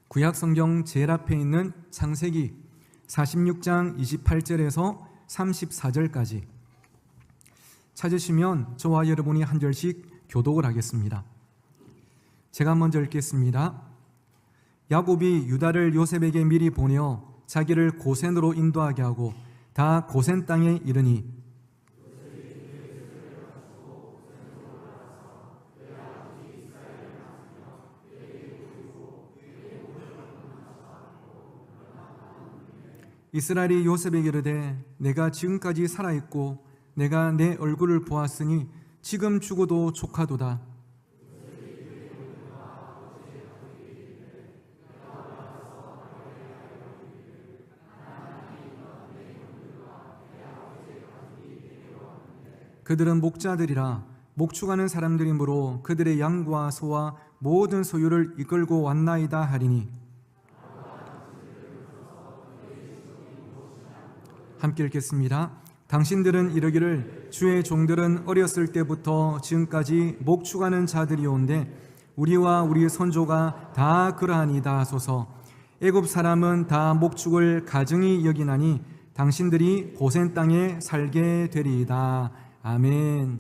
구약 성경 제일 앞에 있는 창세기 46장 28절에서 34절까지 찾으시면 저와 여러분이 한 절씩 교독을 하겠습니다. 제가 먼저 읽겠습니다. 야곱이 유다를 요셉에게 미리 보내어 자기를 고센으로 인도하게 하고 다 고센 땅에 이르니 이스라엘이 요셉에게 이르되 내가 지금까지 살아있고 내가 내 얼굴을 보았으니 지금 죽어도 족하도다. 그들은 목자들이라 목축하는 사람들이므로 그들의 양과 소와 모든 소유를 이끌고 왔나이다 하리니 함께 읽겠습니다. 당신들은 이르기를 주의 종들은 어렸을 때부터 지금까지 목축하는 자들이온데 우리와 우리 선조가 다 그러하니다 하소서. 애굽 사람은 다 목축을 가증히 여기나니 당신들이 고센 땅에 살게 되리이다. 아멘.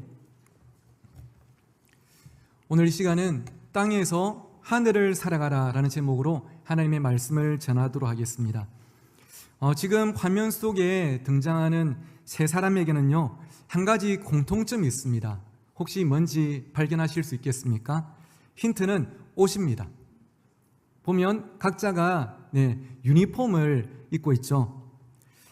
오늘 이 시간은 땅에서 하늘을 살아가라 라는 제목으로 하나님의 말씀을 전하도록 하겠습니다. 지금 화면 속에 등장하는 세 사람에게는요 한 가지 공통점이 있습니다. 혹시 뭔지 발견하실 수 있겠습니까? 힌트는 옷입니다. 보면 각자가 유니폼을 입고 있죠.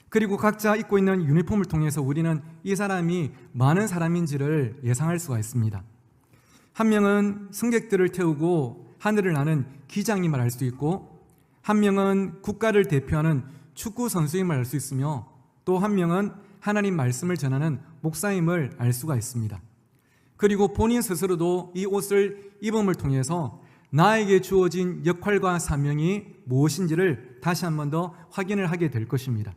그리고 각자 입고 있는 유니폼을 통해서 우리는 이 사람이 많은 사람인지를 예상할 수가 있습니다. 한 명은 승객들을 태우고 하늘을 나는 기장임을 알 수 있고, 한 명은 국가를 대표하는 축구 선수임을 알 수 있으며, 또 한 명은 하나님 말씀을 전하는 목사임을 알 수가 있습니다. 그리고 본인 스스로도 이 옷을 입음을 통해서 나에게 주어진 역할과 사명이 무엇인지를 다시 한 번 더 확인을 하게 될 것입니다.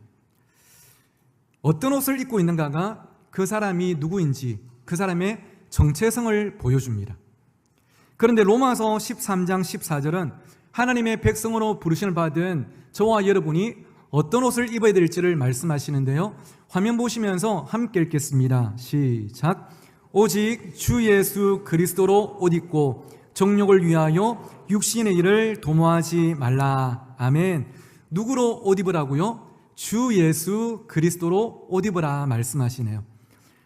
어떤 옷을 입고 있는가가 그 사람이 누구인지, 그 사람의 정체성을 보여줍니다. 그런데 로마서 13장 14절은 하나님의 백성으로 부르심을 받은 저와 여러분이 어떤 옷을 입어야 될지를 말씀하시는데요, 화면 보시면서 함께 읽겠습니다. 시작. 오직 주 예수 그리스도로 옷 입고 정욕을 위하여 육신의 일을 도모하지 말라. 아멘. 누구로 옷 입으라고요? 주 예수 그리스도로 옷 입으라 말씀하시네요.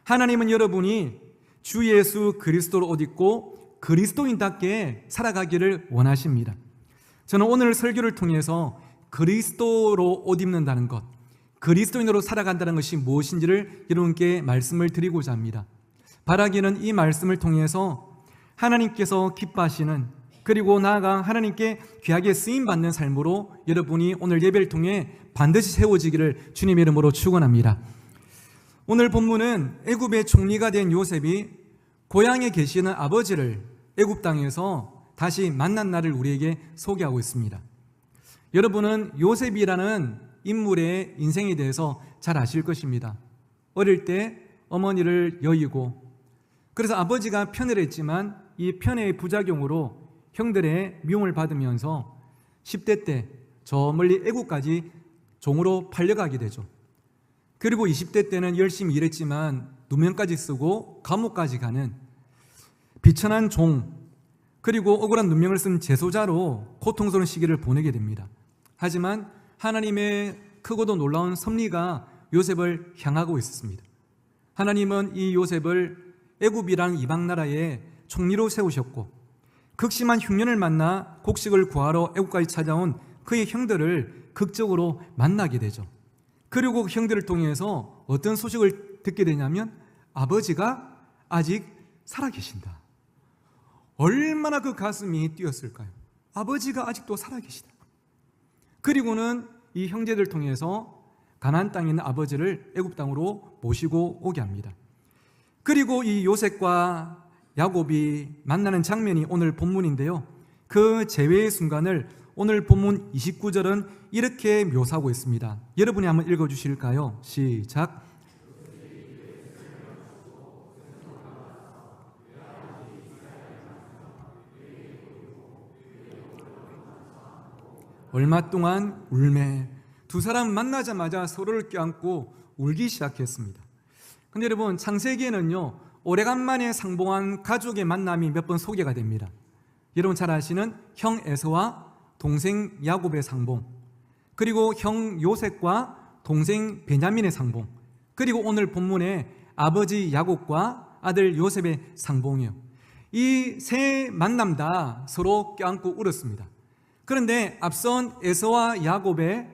하나님은 여러분이 주 예수 그리스도로 옷 입고 그리스도인답게 살아가기를 원하십니다. 저는 오늘 설교를 통해서 그리스도로 옷 입는다는 것, 그리스도인으로 살아간다는 것이 무엇인지를 여러분께 말씀을 드리고자 합니다. 바라기는 이 말씀을 통해서 하나님께서 기뻐하시는, 그리고 나아가 하나님께 귀하게 쓰임받는 삶으로 여러분이 오늘 예배를 통해 반드시 세워지기를 주님의 이름으로 축원합니다. 오늘 본문은 애굽의 총리가 된 요셉이 고향에 계시는 아버지를 애굽 땅에서 다시 만난 날을 우리에게 소개하고 있습니다. 여러분은 요셉이라는 인물의 인생에 대해서 잘 아실 것입니다. 어릴 때 어머니를 여의고, 그래서 아버지가 편애를 했지만 이 편애의 부작용으로 형들의 미움을 받으면서 10대 때 저 멀리 애국까지 종으로 팔려가게 되죠. 그리고 20대 때는 열심히 일했지만 누명까지 쓰고 감옥까지 가는 비천한 종, 그리고 억울한 누명을 쓴 재소자로 고통스러운 시기를 보내게 됩니다. 하지만 하나님의 크고도 놀라운 섭리가 요셉을 향하고 있었습니다. 하나님은 이 요셉을 애굽이라는 이방 나라의 총리로 세우셨고, 극심한 흉년을 만나 곡식을 구하러 애굽까지 찾아온 그의 형들을 극적으로 만나게 되죠. 그리고 그 형들을 통해서 어떤 소식을 듣게 되냐면 아버지가 아직 살아계신다. 얼마나 그 가슴이 뛰었을까요? 아버지가 아직도 살아계시다. 그리고는 이 형제들 통해서 가나안 땅에 있는 아버지를 애굽 땅으로 모시고 오게 합니다. 그리고 이 요셉과 야곱이 만나는 장면이 오늘 본문인데요, 그 재회의 순간을 오늘 본문 29절은 이렇게 묘사하고 있습니다. 여러분이 한번 읽어주실까요? 시작. 얼마 동안 울매. 두 사람 만나자마자 서로를 껴안고 울기 시작했습니다. 근데 여러분, 창세기에는요, 오래간만에 상봉한 가족의 만남이 몇 번 소개가 됩니다. 여러분 잘 아시는 형 에서와 동생 야곱의 상봉, 그리고 형 요셉과 동생 베냐민의 상봉, 그리고 오늘 본문에 아버지 야곱과 아들 요셉의 상봉이요. 이 세 만남 다 서로 껴안고 울었습니다. 그런데 앞선 에서와 야곱의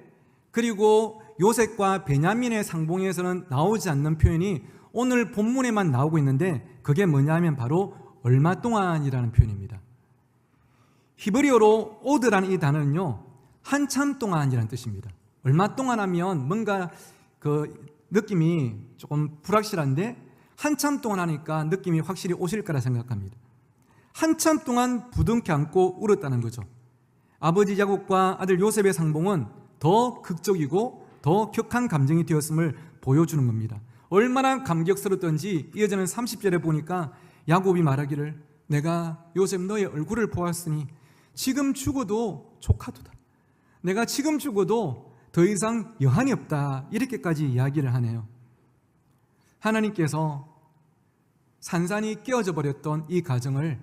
그리고 요셉과 베냐민의 상봉에서는 나오지 않는 표현이 오늘 본문에만 나오고 있는데, 그게 뭐냐면 바로 얼마 동안이라는 표현입니다. 히브리어로 오드라는 이 단어는요, 한참 동안이라는 뜻입니다. 얼마 동안 하면 뭔가 그 느낌이 조금 불확실한데, 한참 동안 하니까 느낌이 확실히 오실 거라 생각합니다. 한참 동안 부둥켜 안고 울었다는 거죠. 아버지 야곱과 아들 요셉의 상봉은 더 극적이고 더 격한 감정이 되었음을 보여주는 겁니다. 얼마나 감격스럽던지 이어지는 30절에 보니까 야곱이 말하기를, 내가 요셉 너의 얼굴을 보았으니 지금 죽어도 족하도다. 내가 지금 죽어도 더 이상 여한이 없다. 이렇게까지 이야기를 하네요. 하나님께서 산산이 깨어져 버렸던 이 가정을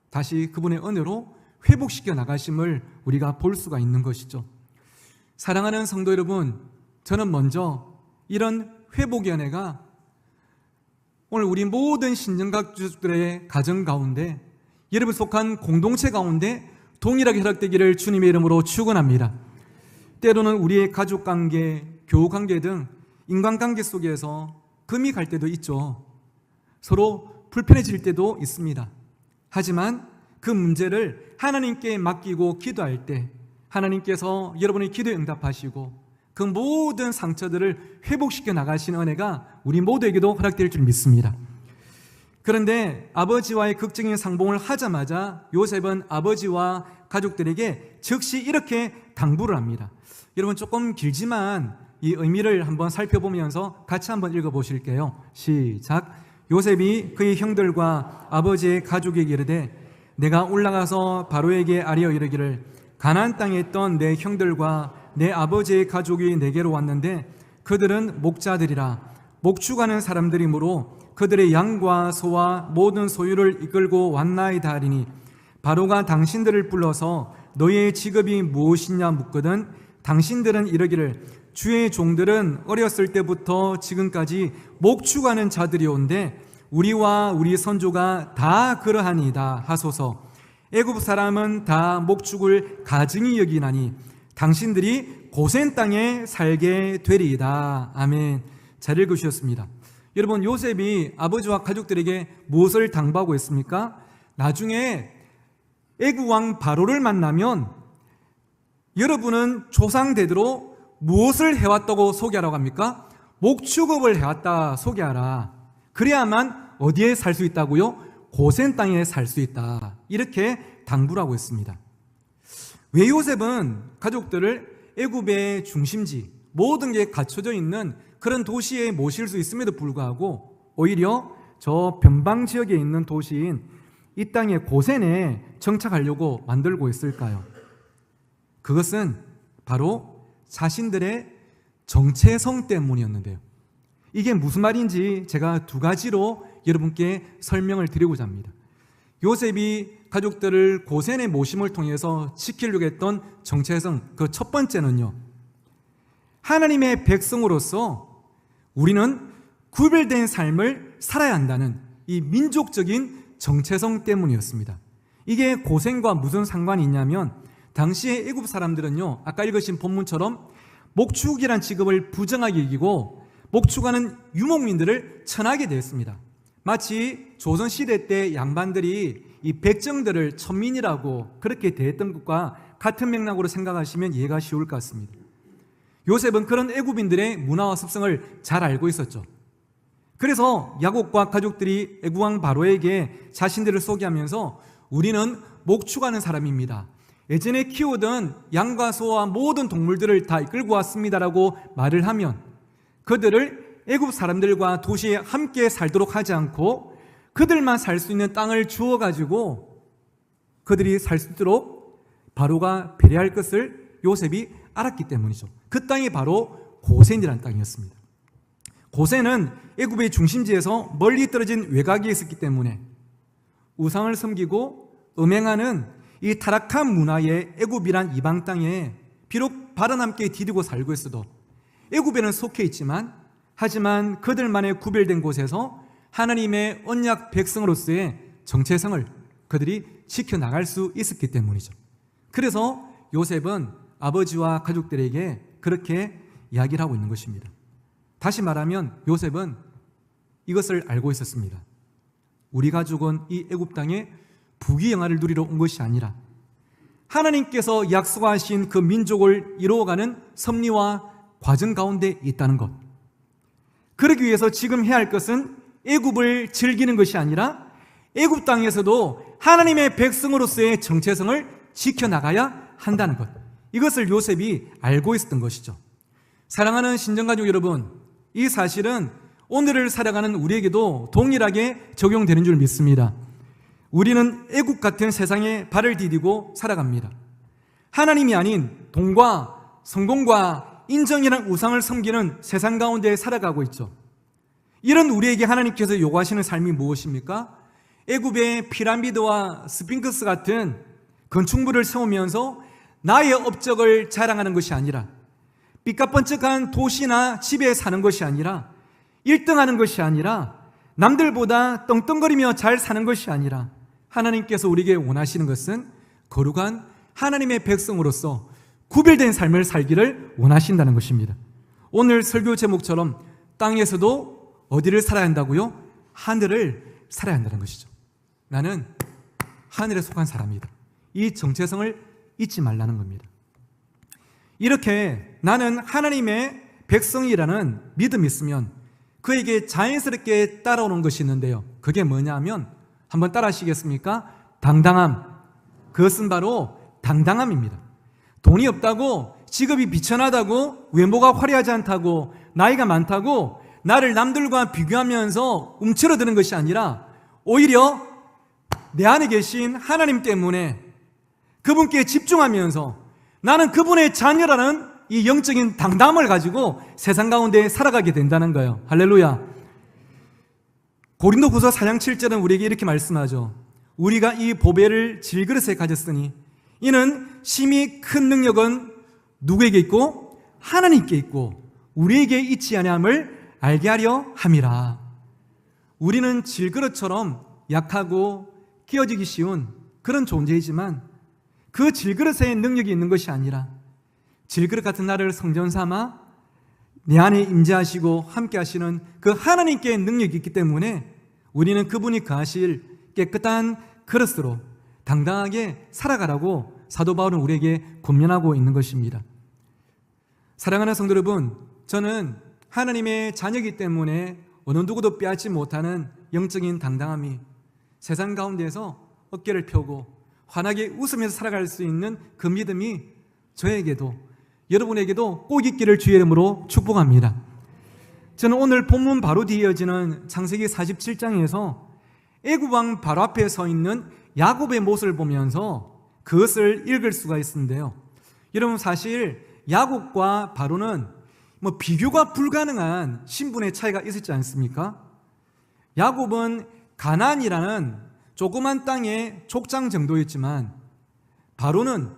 다시 그분의 은혜로 회복시켜 나가심을 우리가 볼 수가 있는 것이죠. 사랑하는 성도 여러분, 저는 먼저 이런 회복의 은혜가 오늘 우리 모든 신정가족들의 가정 가운데, 여러분 속한 공동체 가운데 동일하게 허락되기를 주님의 이름으로 축원합니다. 때로는 우리의 가족관계, 교우관계 등 인간관계 속에서 금이 갈 때도 있죠. 서로 불편해질 때도 있습니다. 하지만 그 문제를 하나님께 맡기고 기도할 때 하나님께서 여러분의 기도에 응답하시고 그 모든 상처들을 회복시켜 나가시는 은혜가 우리 모두에게도 허락될 줄 믿습니다. 그런데 아버지와의 극적인 상봉을 하자마자 요셉은 아버지와 가족들에게 즉시 이렇게 당부를 합니다. 여러분 조금 길지만 이 의미를 한번 살펴보면서 같이 한번 읽어보실게요. 시작. 요셉이 그의 형들과 아버지의 가족에게 이르되, 내가 올라가서 바로에게 아뢰어 이르기를, 가나안 땅에 있던 내 형들과 내 아버지의 가족이 내게로 왔는데 그들은 목자들이라 목축하는 사람들이므로 그들의 양과 소와 모든 소유를 이끌고 왔나이다 하리니, 바로가 당신들을 불러서 너희의 직업이 무엇이냐 묻거든 당신들은 이르기를, 주의 종들은 어렸을 때부터 지금까지 목축하는 자들이온데 우리와 우리 선조가 다 그러하니이다 하소서. 애굽 사람은 다 목축을 가증히 여기나니 당신들이 고센 땅에 살게 되리이다. 아멘. 잘 읽으셨습니다. 여러분, 요셉이 아버지와 가족들에게 무엇을 당부하고 있습니까? 나중에 애굽 왕 바로를 만나면 여러분은 조상대대로 무엇을 해왔다고 소개하라고 합니까? 목축업을 해왔다 소개하라. 그래야만 어디에 살 수 있다고요? 고센 땅에 살 수 있다. 이렇게 당부를 하고 있습니다. 왜 요셉은 가족들을 애굽의 중심지, 모든 게 갖춰져 있는 그런 도시에 모실 수 있음에도 불구하고 오히려 저 변방 지역에 있는 도시인 이 땅의 고센에 정착하려고 만들고 있을까요? 그것은 바로 자신들의 정체성 때문이었는데요. 이게 무슨 말인지 제가 두 가지로 여러분께 설명을 드리고자 합니다. 요셉이 가족들을 고센의 모심을 통해서 지키려고 했던 정체성, 그 첫 번째는요, 하나님의 백성으로서 우리는 구별된 삶을 살아야 한다는 이 민족적인 정체성 때문이었습니다. 이게 고센과 무슨 상관이 있냐면, 당시의 애굽 사람들은요, 아까 읽으신 본문처럼 목축이란 직업을 부정하게 여기고 목축하는 유목민들을 천하게 대했습니다. 마치 조선시대 때 양반들이 이 백정들을 천민이라고 그렇게 대했던 것과 같은 맥락으로 생각하시면 이해가 쉬울 것 같습니다. 요셉은 그런 애굽인들의 문화와 습성을 잘 알고 있었죠. 그래서 야곱과 가족들이 애굽 왕 바로에게 자신들을 소개하면서 우리는 목축하는 사람입니다. 예전에 키우던 양과 소와 모든 동물들을 다 이끌고 왔습니다라고 말을 하면 그들을 애굽 사람들과 도시에 함께 살도록 하지 않고 그들만 살 수 있는 땅을 주어가지고 그들이 살 수 있도록 바로가 배려할 것을 요셉이 알았기 때문이죠. 그 땅이 바로 고센이라는 땅이었습니다. 고센은 애굽의 중심지에서 멀리 떨어진 외곽에 있었기 때문에 우상을 섬기고 음행하는 이 타락한 문화의 애굽이란 이방 땅에 비록 발은 함께 디디고 살고 있어도 애굽에는 속해 있지만 하지만 그들만의 구별된 곳에서 하나님의 언약 백성으로서의 정체성을 그들이 지켜나갈 수 있었기 때문이죠. 그래서 요셉은 아버지와 가족들에게 그렇게 이야기를 하고 있는 것입니다. 다시 말하면 요셉은 이것을 알고 있었습니다. 우리 가족은 이 애굽 땅에 부귀영화를 누리러 온 것이 아니라 하나님께서 약속하신 그 민족을 이루어가는 섭리와 과정 가운데 있다는 것. 그러기 위해서 지금 해야 할 것은 애굽을 즐기는 것이 아니라 애굽 땅에서도 하나님의 백성으로서의 정체성을 지켜나가야 한다는 것. 이것을 요셉이 알고 있었던 것이죠. 사랑하는 신정가족 여러분, 이 사실은 오늘을 살아가는 우리에게도 동일하게 적용되는 줄 믿습니다. 우리는 애국 같은 세상에 발을 디디고 살아갑니다. 하나님이 아닌 돈과 성공과 인정이라는 우상을 섬기는 세상 가운데 살아가고 있죠. 이런 우리에게 하나님께서 요구하시는 삶이 무엇입니까? 애굽의 피라미드와 스핑크스 같은 건축물을 세우면서 나의 업적을 자랑하는 것이 아니라 삐까뻔쩍한 도시나 집에 사는 것이 아니라 1등하는 것이 아니라 남들보다 떵떵거리며 잘 사는 것이 아니라 하나님께서 우리에게 원하시는 것은 거룩한 하나님의 백성으로서 구별된 삶을 살기를 원하신다는 것입니다. 오늘 설교 제목처럼 땅에서도 어디를 살아야 한다고요? 하늘을 살아야 한다는 것이죠. 나는 하늘에 속한 사람이다. 이 정체성을 잊지 말라는 겁니다. 이렇게 나는 하나님의 백성이라는 믿음이 있으면 그에게 자연스럽게 따라오는 것이 있는데요. 그게 뭐냐면 한번 따라 하시겠습니까? 당당함. 그것은 바로 당당함입니다. 돈이 없다고, 직업이 비천하다고, 외모가 화려하지 않다고, 나이가 많다고 나를 남들과 비교하면서 움츠러드는 것이 아니라 오히려 내 안에 계신 하나님 때문에 그분께 집중하면서 나는 그분의 자녀라는 이 영적인 당당함을 가지고 세상 가운데 살아가게 된다는 거예요. 할렐루야. 고린도후서 4장 7절은 우리에게 이렇게 말씀하죠. 우리가 이 보배를 질그릇에 가졌으니 이는 심히 큰 능력은 누구에게 있고 하나님께 있고 우리에게 있지 아니함을 알게 하려 함이라. 우리는 질그릇처럼 약하고 끼어지기 쉬운 그런 존재이지만 그 질그릇에 능력이 있는 것이 아니라 질그릇 같은 나를 성전 삼아 내 안에 임재하시고 함께 하시는 그 하나님께 능력이 있기 때문에 우리는 그분이 거하실 깨끗한 그릇으로 당당하게 살아가라고 사도 바울은 우리에게 권면하고 있는 것입니다. 사랑하는 성도 여러분, 저는 하나님의 자녀이기 때문에 어느 누구도 빼앗지 못하는 영적인 당당함이 세상 가운데에서 어깨를 펴고 환하게 웃으면서 살아갈 수 있는 그 믿음이 저에게도 여러분에게도 꼭 있기를 주의 이름으로 축복합니다. 저는 오늘 본문 바로 뒤에 이어지는 창세기 47장에서 애굽 왕 바로 앞에 서 있는 야곱의 모습을 보면서 그것을 읽을 수가 있는데요. 여러분, 사실 야곱과 바로는 비교가 불가능한 신분의 차이가 있었지 않습니까? 야곱은 가나안이라는 조그만 땅의 족장 정도였지만 바로는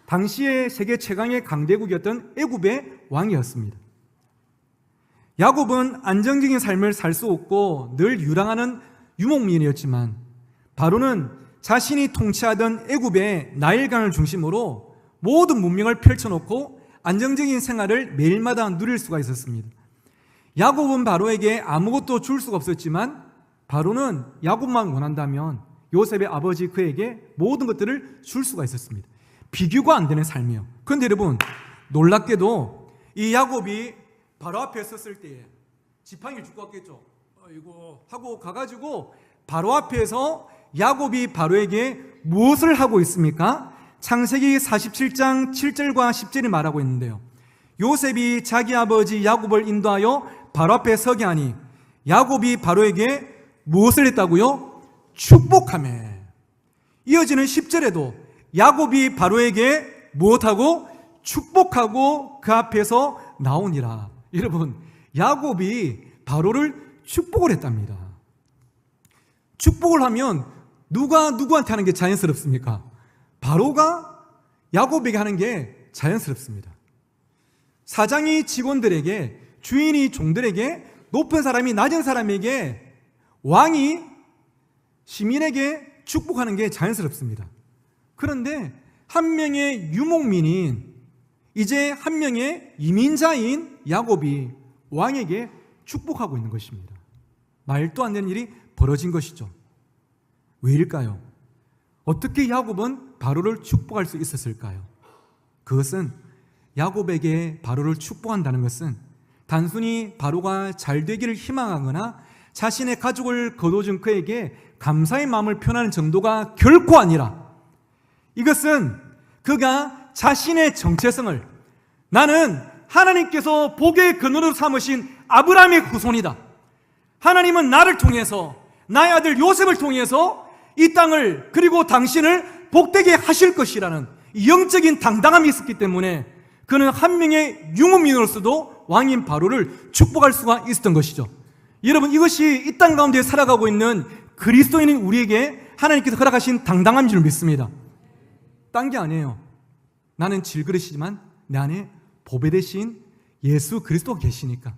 당시의 세계 최강의 강대국이었던 애굽의 왕이었습니다. 야곱은 안정적인 삶을 살 수 없고 늘 유랑하는 유목민이었지만 바로는 자신이 통치하던 애굽의 나일강을 중심으로 모든 문명을 펼쳐놓고 안정적인 생활을 매일마다 누릴 수가 있었습니다. 야곱은 바로에게 아무것도 줄 수가 없었지만 바로는 야곱만 원한다면 요셉의 아버지 그에게 모든 것들을 줄 수가 있었습니다. 비교가 안 되는 삶이에요. 그런데 여러분, 놀랍게도 이 야곱이 바로 앞에 섰을 때에 지팡이를 줍고 왔겠죠. 아이고 하고 가가지고 바로 앞에서 야곱이 바로에게 무엇을 하고 있습니까? 창세기 47장 7절과 10절이 말하고 있는데요. 요셉이 자기 아버지 야곱을 인도하여 바로 앞에 서게 하니 야곱이 바로에게 무엇을 했다고요? 축복하매. 이어지는 10절에도 야곱이 바로에게 무엇하고? 축복하고 그 앞에서 나오니라. 여러분, 야곱이 바로를 축복을 했답니다. 축복을 하면 누가 누구한테 하는 게 자연스럽습니까? 바로가 야곱에게 하는 게 자연스럽습니다. 사장이 직원들에게, 주인이 종들에게, 높은 사람이 낮은 사람에게, 왕이 시민에게 축복하는 게 자연스럽습니다. 그런데 한 명의 유목민인, 이제 한 명의 이민자인 야곱이 왕에게 축복하고 있는 것입니다. 말도 안 되는 일이 벌어진 것이죠. 왜일까요? 어떻게 야곱은 바로를 축복할 수 있었을까요? 그것은 야곱에게 바로를 축복한다는 것은 단순히 바로가 잘 되기를 희망하거나 자신의 가족을 거둬준 그에게 감사의 마음을 표현하는 정도가 결코 아니라, 이것은 그가 자신의 정체성을, 나는 하나님께서 복의 근원으로 삼으신 아브라함의 후손이다, 하나님은 나를 통해서, 나의 아들 요셉을 통해서 이 땅을, 그리고 당신을 복되게 하실 것이라는 영적인 당당함이 있었기 때문에 그는 한 명의 유목민으로서도 왕인 바로를 축복할 수가 있었던 것이죠. 여러분, 이것이 이 땅 가운데 살아가고 있는 그리스도인인 우리에게 하나님께서 허락하신 당당함인 줄 믿습니다. 딴 게 아니에요. 나는 질그릇이지만 내 안에 보배 대신 예수 그리스도가 계시니까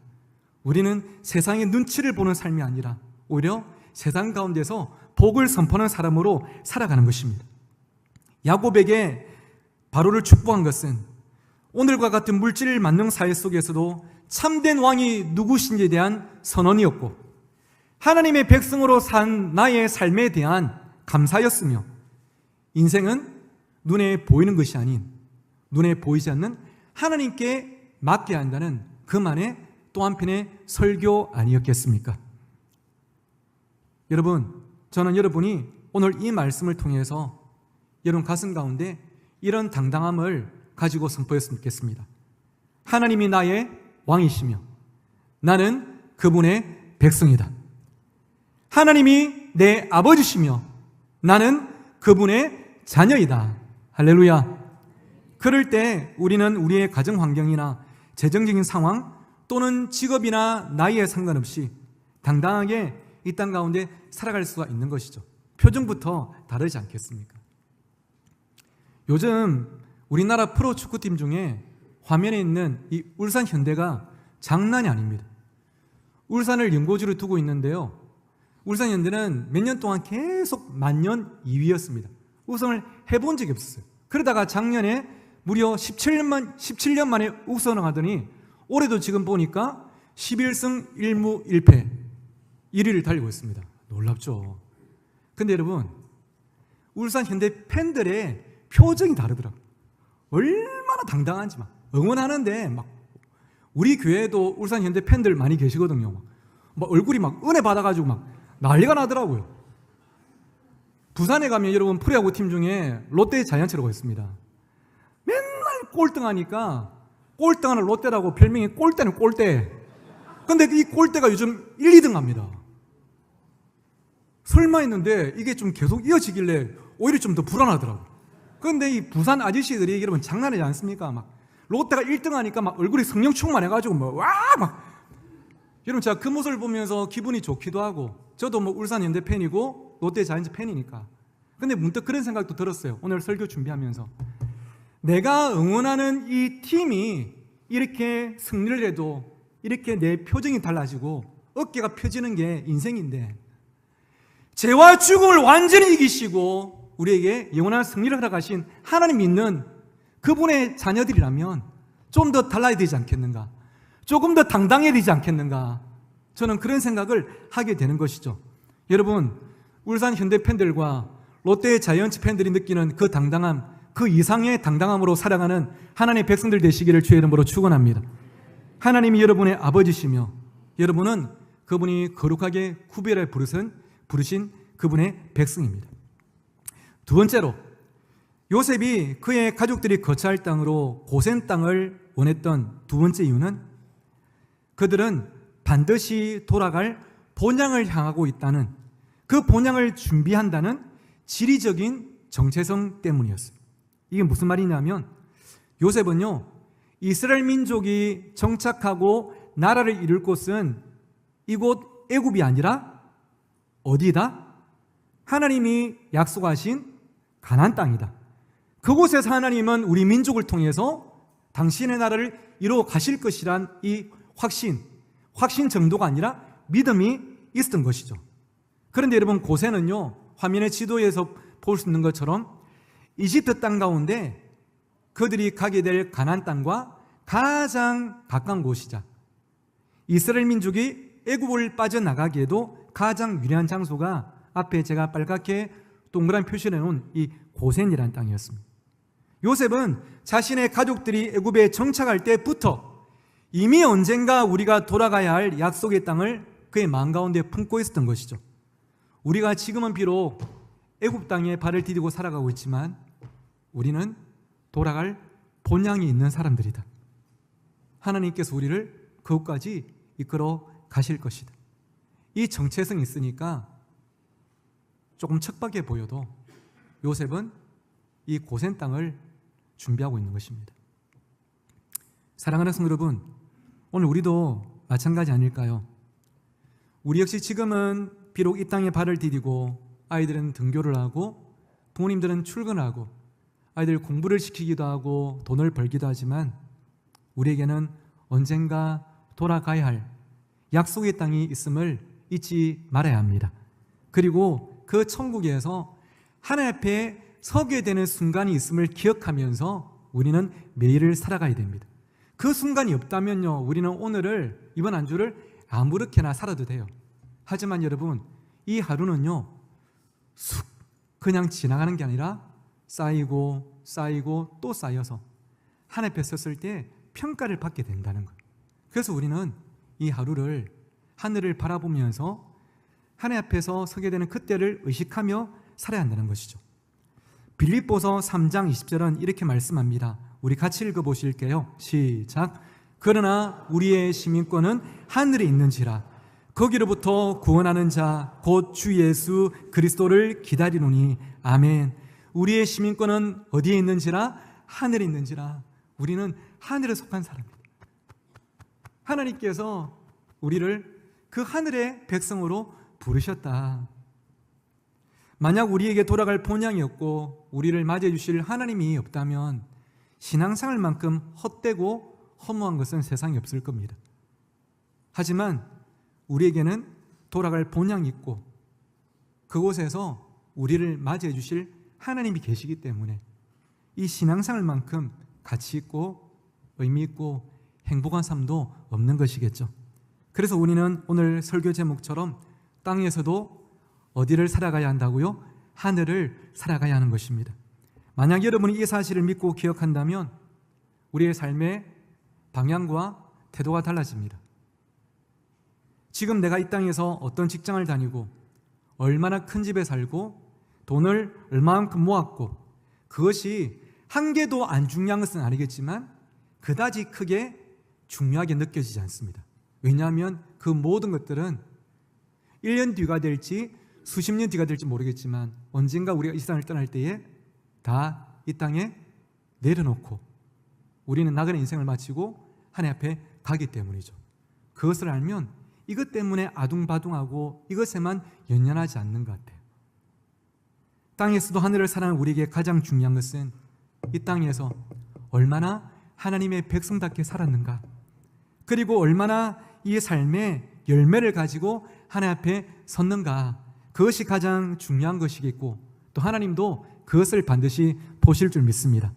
우리는 세상의 눈치를 보는 삶이 아니라 오히려 세상 가운데서 복을 선포하는 사람으로 살아가는 것입니다. 야곱에게 바로를 축복한 것은 오늘과 같은 물질 만능 사회 속에서도 참된 왕이 누구신지에 대한 선언이었고, 하나님의 백성으로 산 나의 삶에 대한 감사였으며, 인생은 눈에 보이는 것이 아닌 눈에 보이지 않는 하나님께 맡겨야 한다는 그만의 또 한편의 설교 아니었겠습니까? 여러분, 저는 여러분이 오늘 이 말씀을 통해서 여러분 가슴 가운데 이런 당당함을 가지고 선포했으면 좋겠습니다. 하나님이 나의 왕이시며 나는 그분의 백성이다. 하나님이 내 아버지시며 나는 그분의 자녀이다. 할렐루야. 그럴 때 우리는 우리의 가정 환경이나 재정적인 상황 또는 직업이나 나이에 상관없이 당당하게 이 땅 가운데 살아갈 수가 있는 것이죠. 표정부터 다르지 않겠습니까? 요즘 우리나라 프로축구팀 중에 화면에 있는 이 울산 현대가 장난이 아닙니다. 울산을 연고지로 두고 있는데요, 울산 현대는 몇 년 동안 계속 만년 2위였습니다. 우승을 해본 적이 없었어요. 그러다가 작년에 무려 17년 만에 우승을 하더니 올해도 지금 보니까 11승 1무 1패 1위를 달리고 있습니다. 놀랍죠? 근데 여러분, 울산 현대 팬들의 표정이 다르더라고요. 얼마나 당당한지 막 응원하는데, 막 우리 교회에도 울산 현대 팬들 많이 계시거든요. 막 얼굴이 막 은혜 받아가지고 막 난리가 나더라고요. 부산에 가면 여러분 프로야구 팀 중에 롯데 자이언츠라고 있습니다. 맨날 꼴등하니까 꼴등하는 롯데라고 별명이 꼴대는 꼴대. 근데 이 꼴대가 요즘 1, 2등 합니다. 설마 했는데 이게 좀 계속 이어지길래 오히려 좀 더 불안하더라고요. 그런데 이 부산 아저씨들이 여러분 장난하지 않습니까? 막 롯데가 1등 하니까 막 얼굴이 성령 충만해가지고 막 여러분, 제가 그 모습을 보면서 기분이 좋기도 하고, 저도 뭐 울산 현대 팬이고 롯데 자이언츠 팬이니까. 근데 문득 그런 생각도 들었어요. 오늘 설교 준비하면서 내가 응원하는 이 팀이 이렇게 승리를 해도 이렇게 내 표정이 달라지고 어깨가 펴지는 게 인생인데, 죄와 죽음을 완전히 이기시고 우리에게 영원한 승리를 허락하신 하나님 믿는 그분의 자녀들이라면 좀 더 달라야 되지 않겠는가, 조금 더 당당해야 되지 않겠는가, 저는 그런 생각을 하게 되는 것이죠. 여러분, 울산 현대 팬들과 롯데 자이언츠 팬들이 느끼는 그 당당함, 그 이상의 당당함으로 살아가는 하나님의 백성들 되시기를 주의 이름으로 축원합니다. 하나님이 여러분의 아버지시며 여러분은 그분이 거룩하게 구별해 부르신 그분의 백성입니다. 두 번째로, 요셉이 그의 가족들이 거처할 땅으로 고센 땅을 원했던 두 번째 이유는 그들은 반드시 돌아갈 본향을 향하고 있다는, 그 본향을 준비한다는 지리적인 정체성 때문이었습니다. 이게 무슨 말이냐면, 요셉은요, 이스라엘 민족이 정착하고 나라를 이룰 곳은 이곳 애굽이 아니라 어디다? 하나님이 약속하신 가나안 땅이다. 그곳에서 하나님은 우리 민족을 통해서 당신의 나라를 이루어 가실 것이란 이 확신 정도가 아니라 믿음이 있었던 것이죠. 그런데 여러분, 고센은요, 화면의 지도에서 볼 수 있는 것처럼 이집트 땅 가운데 그들이 가게 될 가나안 땅과 가장 가까운 곳이자 이스라엘 민족이 애굽을 빠져나가기에도 가장 유리한 장소가 앞에 제가 빨갛게 동그란 표시를 해놓은 이 고센이라는 땅이었습니다. 요셉은 자신의 가족들이 애굽에 정착할 때부터 이미 언젠가 우리가 돌아가야 할 약속의 땅을 그의 마음 가운데 품고 있었던 것이죠. 우리가 지금은 비록 애굽 땅에 발을 디디고 살아가고 있지만 우리는 돌아갈 본향이 있는 사람들이다. 하나님께서 우리를 그곳까지 이끌어 가실 것이다. 이 정체성이 있으니까 조금 척박해 보여도 요셉은 이 고센 땅을 준비하고 있는 것입니다. 사랑하는 성도 여러분, 오늘 우리도 마찬가지 아닐까요? 우리 역시 지금은 비록 이 땅에 발을 디디고 아이들은 등교를 하고 부모님들은 출근하고 아이들 공부를 시키기도 하고 돈을 벌기도 하지만 우리에게는 언젠가 돌아가야 할 약속의 땅이 있음을 잊지 말아야 합니다. 그리고 그 천국에서 하나님 앞에 서게 되는 순간이 있음을 기억하면서 우리는 매일을 살아가야 됩니다. 그 순간이 없다면요, 우리는 오늘을, 이번 한 주를 아무렇게나 살아도 돼요. 하지만 여러분, 이 하루는요, 쑥 그냥 지나가는 게 아니라 쌓이고 쌓이고 또 쌓여서 하나님 앞에 섰을 때 평가를 받게 된다는 거예요. 그래서 우리는 이 하루를 하늘을 바라보면서 하나님 앞에서 서게 되는 그때를 의식하며 살아야 한다는 것이죠. 빌립보서 3장 20절은 이렇게 말씀합니다. 우리 같이 읽어보실게요. 시작. 그러나 우리의 시민권은 하늘에 있는지라 거기로부터 구원하는 자 곧 주 예수 그리스도를 기다리노니 아멘. 우리의 시민권은 어디에 있는지라? 하늘에 있는지라. 우리는 하늘에 속한 사람입니다. 하나님께서 우리를 그 하늘의 백성으로 부르셨다. 만약 우리에게 돌아갈 본향이 없고 우리를 맞이해 주실 하나님이 없다면 신앙생활만큼 헛되고 허무한 것은 세상에 없을 겁니다. 하지만 우리에게는 돌아갈 본향이 있고 그곳에서 우리를 맞이해 주실 하나님이 계시기 때문에 이 신앙생활만큼 가치 있고 의미 있고 행복한 삶도 없는 것이겠죠. 그래서 우리는 오늘 설교 제목처럼 땅에서도 어디를 살아가야 한다고요? 하늘을 살아가야 하는 것입니다. 만약 여러분이 이 사실을 믿고 기억한다면 우리의 삶의 방향과 태도가 달라집니다. 지금 내가 이 땅에서 어떤 직장을 다니고 얼마나 큰 집에 살고 돈을 얼마만큼 모았고 그것이 한 개도 안 중요한 것은 아니겠지만 그다지 크게 중요하게 느껴지지 않습니다. 왜냐하면 그 모든 것들은 1년 뒤가 될지 수십 년 뒤가 될지 모르겠지만 언젠가 우리가 이 세상을 떠날 때에 다 이 땅에 내려놓고 우리는 나그네 인생을 마치고 하나님 앞에 가기 때문이죠. 그것을 알면 이것 때문에 아둥바둥하고 이것에만 연연하지 않는 것 같아요. 땅에서도 하늘을 사랑하는 우리에게 가장 중요한 것은 이 땅에서 얼마나 하나님의 백성답게 살았는가, 그리고 얼마나 이 삶의 열매를 가지고 하나님 앞에 섰는가, 그것이 가장 중요한 것이겠고 또 하나님도 그것을 반드시 보실 줄 믿습니다.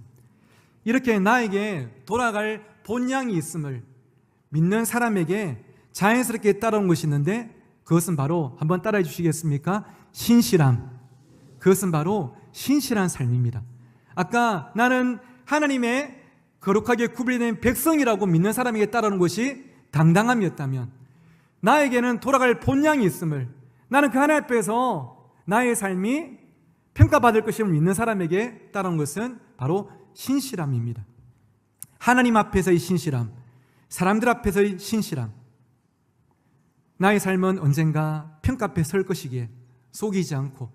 이렇게 나에게 돌아갈 본향이 있음을 믿는 사람에게 자연스럽게 따라온 것이 있는데 그것은 바로, 한번 따라해 주시겠습니까? 신실함. 그것은 바로 신실한 삶입니다. 아까 나는 하나님의 거룩하게 구별된 백성이라고 믿는 사람에게 따르는 것이 당당함이었다면 나에게는 돌아갈 본향이 있음을, 나는 그 하나님 앞에서 나의 삶이 평가받을 것임을 믿는 사람에게 따르는 것은 바로 신실함입니다. 하나님 앞에서의 신실함, 사람들 앞에서의 신실함. 나의 삶은 언젠가 평가 앞에 설 것이기에 속이지 않고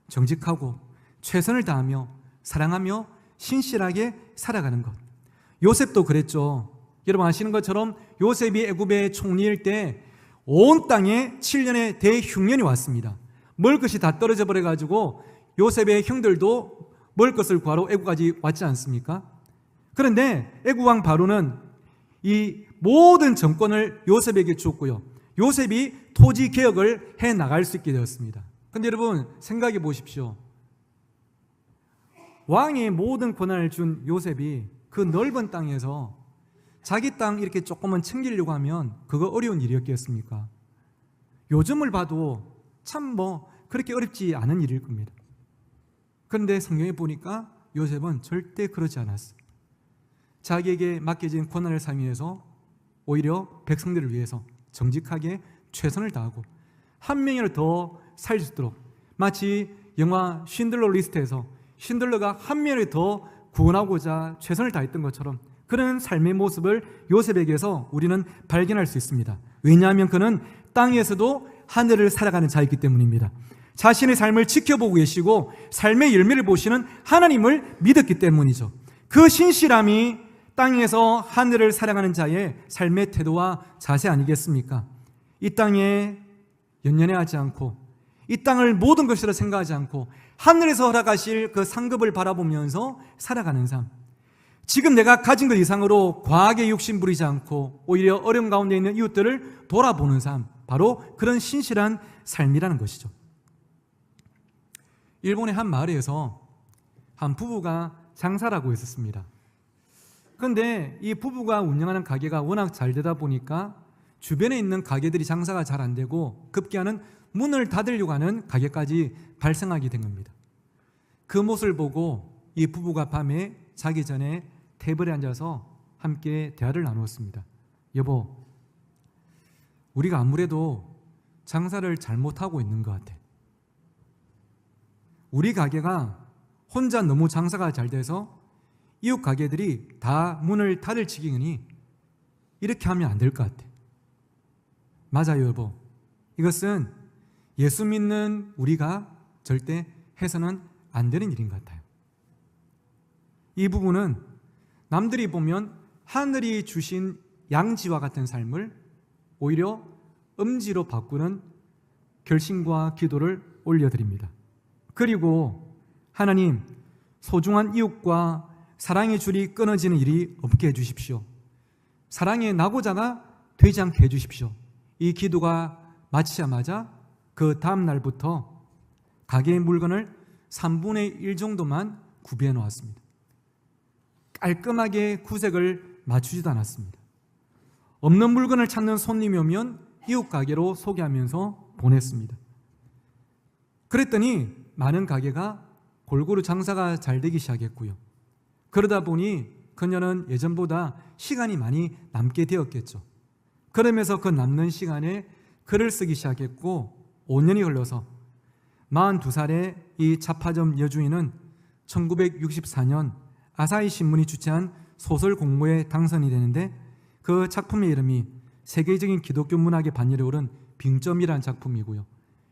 정직하고 최선을 다하며 사랑하며 신실하게 살아가는 것, 요셉도 그랬죠. 여러분 아시는 것처럼 요셉이 애굽의 총리일 때 온 땅에 7년의 대흉년이 왔습니다. 먹을 것이 다 떨어져 버려가지고 요셉의 형들도 먹을 것을 구하러 애굽까지 왔지 않습니까? 그런데 애굽 왕 바로는 이 모든 정권을 요셉에게 주었고요. 요셉이 토지 개혁을 해 나갈 수 있게 되었습니다. 그런데 여러분 생각해 보십시오. 왕의 모든 권한을 준 요셉이 그 넓은 땅에서 자기 땅 이렇게 조금만 챙기려고 하면 그거 어려운 일이었겠습니까? 요즘을 봐도 참 그렇게 어렵지 않은 일일 겁니다. 그런데 성경에 보니까 요셉은 절대 그러지 않았어요. 자기에게 맡겨진 권한을 사용해서 오히려 백성들을 위해서 정직하게 최선을 다하고 한 명이라도 더 살 수 있도록, 마치 영화 쉰들러 리스트에서 쉰들러가 한 명을 더 구원하고자 최선을 다했던 것처럼 그런 삶의 모습을 요셉에게서 우리는 발견할 수 있습니다. 왜냐하면 그는 땅에서도 하늘을 살아가는 자이기 때문입니다. 자신의 삶을 지켜보고 계시고 삶의 열매를 보시는 하나님을 믿었기 때문이죠. 그 신실함이 땅에서 하늘을 살아가는 자의 삶의 태도와 자세 아니겠습니까? 이 땅에 연연해하지 않고 이 땅을 모든 것이라 생각하지 않고 하늘에서 허락하실 그 상급을 바라보면서 살아가는 삶. 지금 내가 가진 것 이상으로 과하게 욕심 부리지 않고 오히려 어려움 가운데 있는 이웃들을 돌아보는 삶, 바로 그런 신실한 삶이라는 것이죠. 일본의 한 마을에서 한 부부가 장사를 하고 있었습니다. 그런데 이 부부가 운영하는 가게가 워낙 잘 되다 보니까 주변에 있는 가게들이 장사가 잘 안 되고 급기야는 문을 닫으려고 하는 가게까지 발생하게 된 겁니다. 그 모습을 보고 이 부부가 밤에 자기 전에 테이블에 앉아서 함께 대화를 나누었습니다. 여보, 우리가 아무래도 장사를 잘못하고 있는 것 같아. 우리 가게가 혼자 너무 장사가 잘 돼서 이웃 가게들이 다 문을 닫을 지경이니 이렇게 하면 안 될 것 같아. 맞아요, 여보. 이것은 예수 믿는 우리가 절대 해서는 안 되는 일인 것 같아요. 이 부분은 남들이 보면 하늘이 주신 양지와 같은 삶을 오히려 음지로 바꾸는 결심과 기도를 올려드립니다. 그리고 하나님, 소중한 이웃과 사랑의 줄이 끊어지는 일이 없게 해주십시오. 사랑의 낙오자가 되지 않게 해주십시오. 이 기도가 마치자마자 그 다음 날부터 가게의 물건을 3분의 1 정도만 구비해 놓았습니다. 깔끔하게 구색을 맞추지도 않았습니다. 없는 물건을 찾는 손님이 오면 이웃 가게로 소개하면서 보냈습니다. 그랬더니 많은 가게가 골고루 장사가 잘 되기 시작했고요. 그러다 보니 그녀는 예전보다 시간이 많이 남게 되었겠죠. 그러면서 그 남는 시간에 글을 쓰기 시작했고 5년이 흘러서 42살의 이 잡화점 여주인은 1964년 아사히 신문이 주최한 소설 공모에 당선이 되는데 그 작품의 이름이 세계적인 기독교 문학의 반열에 오른 빙점이라는 작품이고요.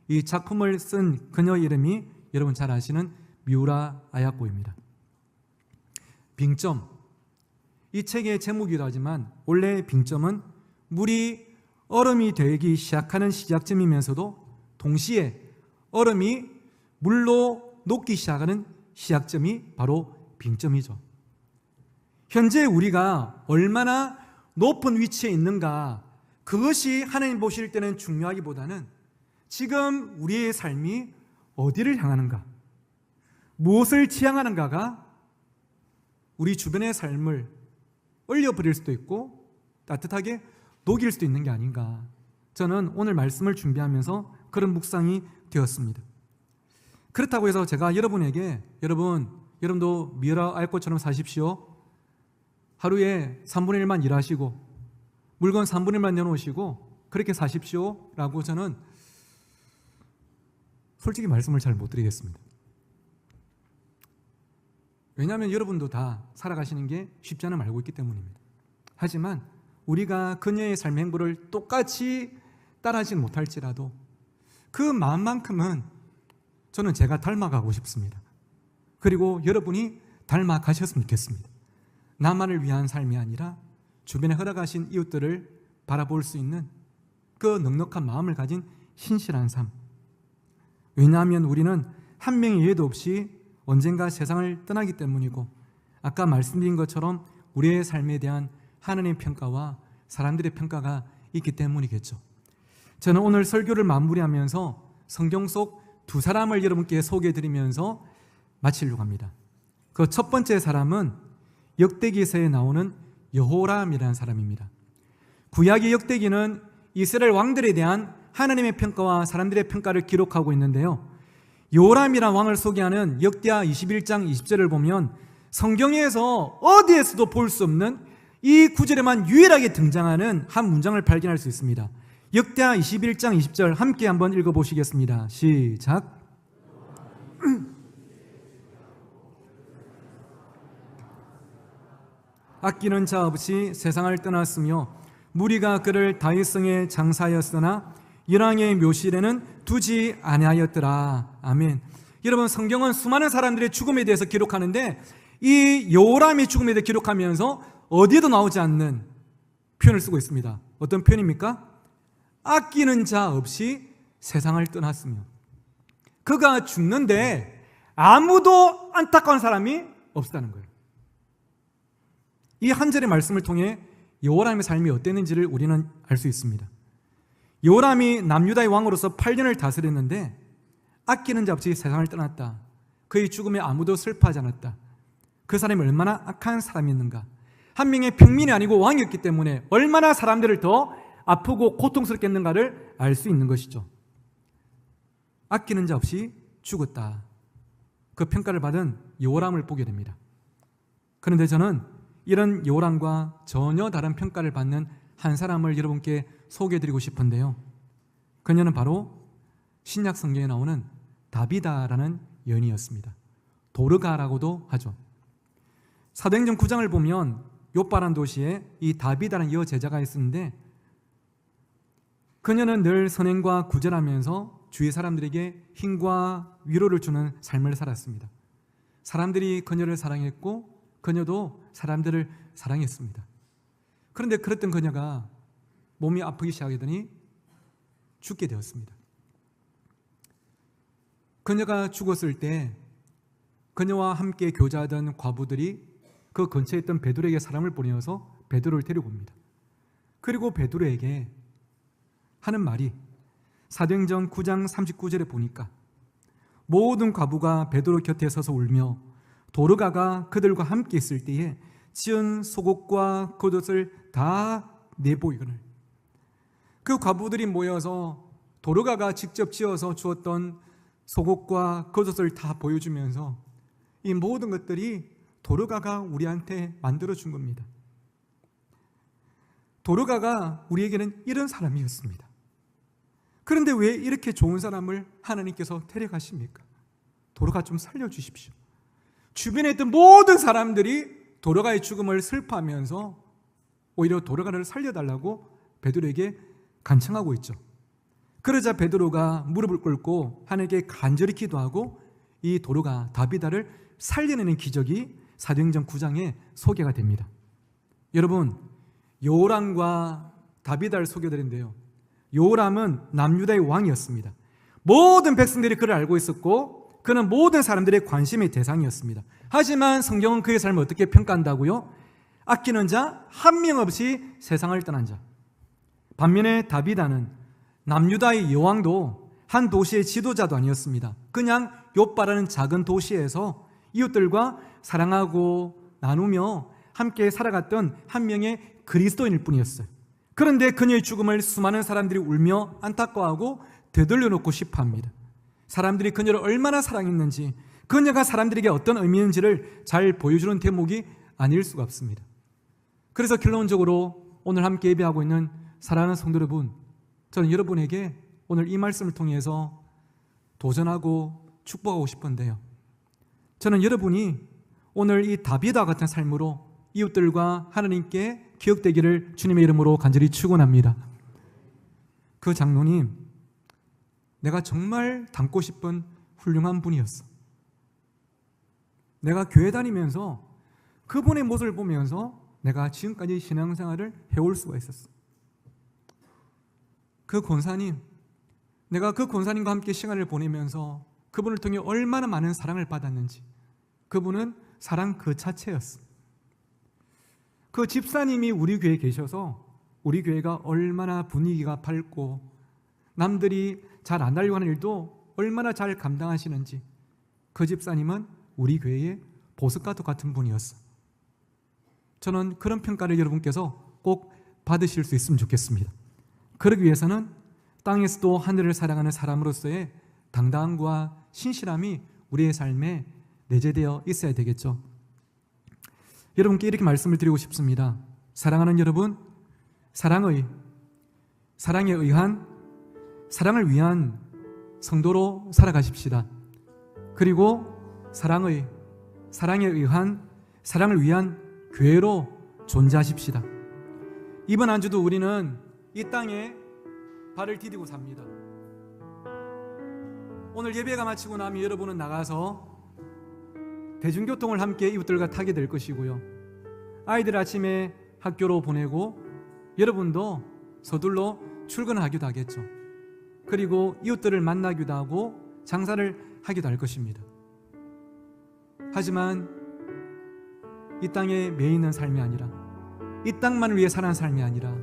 이 작품을 쓴 그녀의 이름이 여러분 잘 아시는 미우라 아야코입니다. 빙점, 이 책의 제목이기도 하지만 원래 빙점은 물이 얼음이 되기 시작하는 시작점이면서도 동시에 얼음이 물로 녹기 시작하는 시작점이 바로 빙점이죠. 현재 우리가 얼마나 높은 위치에 있는가, 그것이 하나님 보실 때는 중요하기보다는 지금 우리의 삶이 어디를 향하는가, 무엇을 지향하는가가 우리 주변의 삶을 얼려버릴 수도 있고 따뜻하게 녹일 수도 있는 게 아닌가. 저는 오늘 말씀을 준비하면서 그런 묵상이 되었습니다. 그렇다고 해서 제가 여러분에게 여러분도 미라 알코처럼 사십시오, 하루에 3분의 1만 일하시고 물건 3분의 1만 내놓으시고 그렇게 사십시오 라고 저는 솔직히 말씀을 잘 못 드리겠습니다. 왜냐하면 여러분도 다 살아가시는 게 쉽지 않음을 알고 있기 때문입니다. 하지만 우리가 그녀의 삶의 행보를 똑같이 따라하지 못할지라도 그 마음만큼은 저는 제가 닮아가고 싶습니다. 그리고 여러분이 닮아가셨으면 좋겠습니다. 나만을 위한 삶이 아니라 주변에 허락하신 이웃들을 바라볼 수 있는 그 넉넉한 마음을 가진 신실한 삶. 왜냐하면 우리는 한 명의 예외도 없이 언젠가 세상을 떠나기 때문이고, 아까 말씀드린 것처럼 우리의 삶에 대한 하나님의 평가와 사람들의 평가가 있기 때문이겠죠. 저는 오늘 설교를 마무리하면서 성경 속 두 사람을 여러분께 소개해드리면서 마치려고 합니다. 그 첫 번째 사람은 역대기서에 나오는 여호람이라는 사람입니다. 구약의 역대기는 이스라엘 왕들에 대한 하나님의 평가와 사람들의 평가를 기록하고 있는데요, 여호람이라는 왕을 소개하는 역대하 21장 20절을 보면 성경에서 어디에서도 볼 수 없는 이 구절에만 유일하게 등장하는 한 문장을 발견할 수 있습니다. 역대하 21장 20절 함께 한번 읽어보시겠습니다. 시작. 아끼는 자 없이 세상을 떠났으며 무리가 그를 다윗성에 장사하였으나 열왕의 묘실에는 두지 아니하였더라. 아멘. 여러분, 성경은 수많은 사람들의 죽음에 대해서 기록하는데 이 여호람의 죽음에 대해 기록하면서 어디에도 나오지 않는 표현을 쓰고 있습니다. 어떤 표현입니까? 아끼는 자 없이 세상을 떠났으며. 그가 죽는데 아무도 안타까운 사람이 없었다는 거예요. 이 한 절의 말씀을 통해 여호람의 삶이 어땠는지를 우리는 알 수 있습니다. 여호람이 남유다의 왕으로서 8년을 다스렸는데 아끼는 자 없이 세상을 떠났다. 그의 죽음에 아무도 슬퍼하지 않았다. 그 사람이 얼마나 악한 사람이었는가. 한 명의 평민이 아니고 왕이었기 때문에 얼마나 사람들을 더 아프고 고통스럽게 했는가를 알 수 있는 것이죠. 아끼는 자 없이 죽었다. 그 평가를 받은 여호람을 보게 됩니다. 그런데 저는 이런 여호람과 전혀 다른 평가를 받는 한 사람을 여러분께 소개해드리고 싶은데요, 그녀는 바로 신약 성경에 나오는 다비다라는 여인이었습니다. 도르가라고도 하죠. 사도행전 9장을 보면 욥바라는 도시에 이 다비다라는 여제자가 있었는데, 그녀는 늘 선행과 구절하면서 주위 사람들에게 힘과 위로를 주는 삶을 살았습니다. 사람들이 그녀를 사랑했고 그녀도 사람들을 사랑했습니다. 그런데 그랬던 그녀가 몸이 아프기 시작하더니 죽게 되었습니다. 그녀가 죽었을 때 그녀와 함께 교제하던 과부들이 그 근처에 있던 베드로에게 사람을 보내어서 베드로를 데리고 옵니다. 그리고 베드로에게 하는 말이 사도행전 9장 39절에 보니까 모든 과부가 베드로 곁에 서서 울며 도르가가 그들과 함께 있을 때에 지은 속옷과 겉옷을 다 내보이거늘. 그 과부들이 모여서 도르가가 직접 지어서 주었던 속옷과 겉옷을 다 보여주면서 이 모든 것들이 도르가가 우리한테 만들어준 겁니다. 도르가가 우리에게는 이런 사람이었습니다. 그런데 왜 이렇게 좋은 사람을 하나님께서 데려가십니까? 도르가 좀 살려주십시오. 주변에 있던 모든 사람들이 도르가의 죽음을 슬퍼하면서 오히려 도르가를 살려달라고 베드로에게 간청하고 있죠. 그러자 베드로가 무릎을 꿇고 하나님께 간절히 기도하고 이 도르가 다비다를 살려내는 기적이 사도행전 9장에 소개가 됩니다. 여러분, 여호람과 다비다를 소개드린데요, 여호람은 남유다의 왕이었습니다. 모든 백성들이 그를 알고 있었고 그는 모든 사람들의 관심의 대상이었습니다. 하지만 성경은 그의 삶을 어떻게 평가한다고요? 아끼는 자 한 명 없이 세상을 떠난 자. 반면에 다비다는 남유다의 여왕도 한 도시의 지도자도 아니었습니다. 그냥 욥바라는 작은 도시에서 이웃들과 사랑하고 나누며 함께 살아갔던 한 명의 그리스도인일 뿐이었어요. 그런데 그녀의 죽음을 수많은 사람들이 울며 안타까워하고 되돌려 놓고 싶어합니다. 사람들이 그녀를 얼마나 사랑했는지, 그녀가 사람들에게 어떤 의미인지를 잘 보여주는 대목이 아닐 수가 없습니다. 그래서 결론적으로 오늘 함께 예배하고 있는 사랑하는 성도 여러분, 저는 여러분에게 오늘 이 말씀을 통해서 도전하고 축복하고 싶은데요, 저는 여러분이 오늘 이 다비다와 같은 삶으로 이웃들과 하나님께 기억되기를 주님의 이름으로 간절히 축원합니다. 그 장로님, 내가 정말 닮고 싶은 훌륭한 분이었어. 내가 교회 다니면서 그분의 모습을 보면서 내가 지금까지 신앙생활을 해올 수가 있었어. 그 권사님, 내가 그 권사님과 함께 시간을 보내면서 그분을 통해 얼마나 많은 사랑을 받았는지, 그분은 사랑 그 자체였어. 그 집사님이 우리 교회에 계셔서 우리 교회가 얼마나 분위기가 밝고 남들이 잘 안 하려고 하는 일도 얼마나 잘 감당하시는지, 그 집사님은 우리 교회의 보석과 똑같은 분이었어. 저는 그런 평가를 여러분께서 꼭 받으실 수 있으면 좋겠습니다. 그러기 위해서는 땅에서도 하늘을 사랑하는 사람으로서의 당당함과 신실함이 우리의 삶에 내재되어 있어야 되겠죠. 여러분께 이렇게 말씀을 드리고 싶습니다. 사랑하는 여러분, 사랑에 의한, 사랑을 위한 성도로 살아가십시다. 그리고 사랑에 의한, 사랑을 위한 교회로 존재하십시다. 이번 한 주도 우리는 이 땅에 발을 디디고 삽니다. 오늘 예배가 마치고 나면 여러분은 나가서 대중교통을 함께 이웃들과 타게 될 것이고요. 아이들 아침에 학교로 보내고 여러분도 서둘러 출근하기도 하겠죠. 그리고 이웃들을 만나기도 하고 장사를 하기도 할 것입니다. 하지만 이 땅에 매여 있는 삶이 아니라, 이 땅만을 위해 사는 삶이 아니라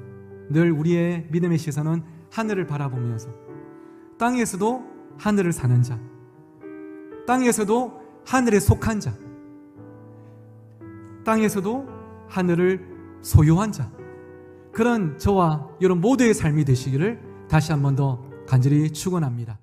늘 우리의 믿음의 시선은 하늘을 바라보면서 땅에서도 하늘을 사는 자, 땅에서도 하늘에 속한 자, 땅에서도 하늘을 소유한 자, 그런 저와 여러분 모두의 삶이 되시기를 다시 한 번 더 간절히 축원합니다.